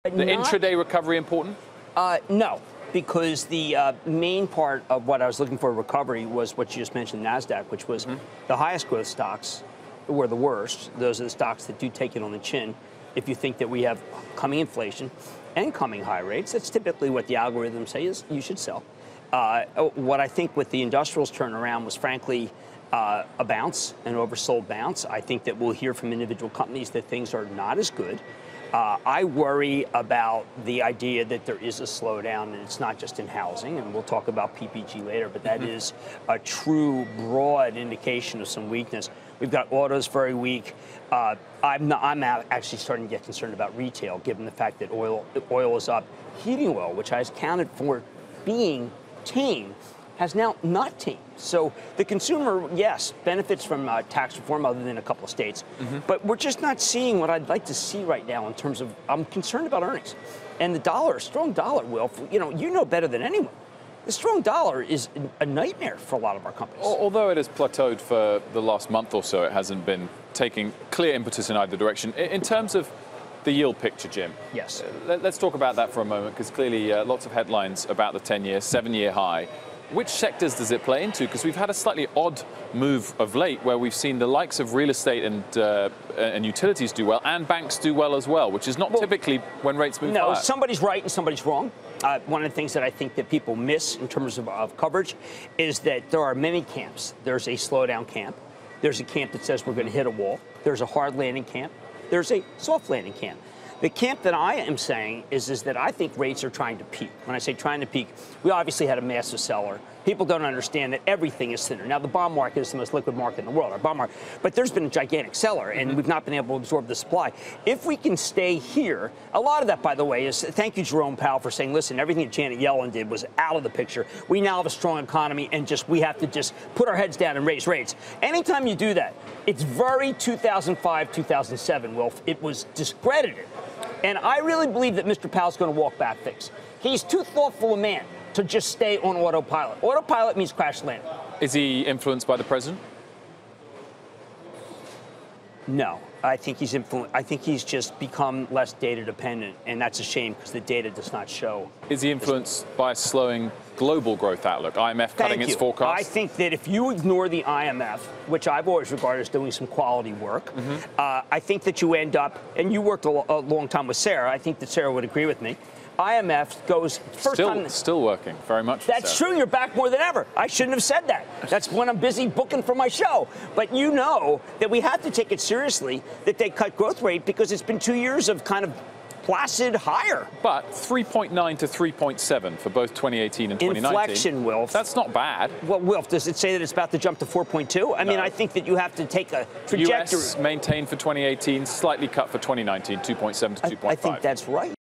The intraday recovery important? No, because the main part of what I was looking for recovery was what you just mentioned, NASDAQ, which was the highest growth stocks were the worst. Those are the stocks that do take it on the chin. If you think that we have coming inflation and coming high rates, that's typically what the algorithms say is you should sell. What I think with the industrials turnaround was, frankly, a bounce, an oversold bounce. I think that we'll hear from individual companies that things are not as good. I worry about the idea that there is a slowdown, and it's not just in housing, and we'll talk about PPG later, but that is a true broad indication of some weakness. We've got autos very weak. I'm actually starting to get concerned about retail, given the fact that oil is up. Heating oil, which I accounted for being tame, has now not tamed. So the consumer, yes, benefits from tax reform other than a couple of states. But we're just not seeing what I'd like to see right now in terms of, I'm concerned about earnings. And the dollar, strong dollar, Will, you know better than anyone. The strong dollar is a nightmare for a lot of our companies. Although it has plateaued for the last month or so, it hasn't been taking clear impetus in either direction. In terms of the yield picture, Jim. Yes. Let's talk about that for a moment, because clearly lots of headlines about the 10-year, 7-year high. Which sectors does it play into? Because we've had a slightly odd move of late where we've seen the likes of real estate and utilities do well, and banks do well as well, which is not typically when rates move higher. No, somebody's right and somebody's wrong. One of the things that I think that people miss in terms of coverage is that there are many camps. There's a slowdown camp. There's a camp that says we're going to hit a wall. There's a hard landing camp. There's a soft landing camp. The camp that I am saying is that I think rates are trying to peak. When I say trying to peak, we obviously had a massive seller. People don't understand that everything is thinner. Now, the bond market is the most liquid market in the world, our bond market. But there's been a gigantic seller, and we've not been able to absorb the supply. If we can stay here, a lot of that, by the way, is thank you, Jerome Powell, for saying, listen, everything that Janet Yellen did was out of the picture. We now have a strong economy, and we have to just put our heads down and raise rates. Anytime you do that, it's very 2005, 2007, Wilf. It was discredited. And I really believe that Mr. Powell's going to walk back things. He's too thoughtful a man to just stay on autopilot. Autopilot means crash land. Is he influenced by the president? No. I think he's influenced. I think he's just become less data dependent, and that's a shame because the data does not show. Is he influenced by a slowing global growth outlook? IMF cutting its forecast? I think that if you ignore the IMF, which I've always regarded as doing some quality work, I think that you end up, and you worked a long time with Sarah, I think that Sarah would agree with me, IMF goes still working very much. That's true. You're back more than ever. I shouldn't have said that. That's when I'm busy booking for my show. But you know that we have to take it seriously that they cut growth rate because it's been 2 years of kind of placid higher. But 3.9 to 3.7 for both 2018 and 2019. Inflection, Wilf. That's not bad. Well, Wilf, does it say that it's about to jump to 4.2? I mean, I think that you have to take a trajectory. US maintained for 2018, slightly cut for 2019, 2.7 to 2.5. I think that's right.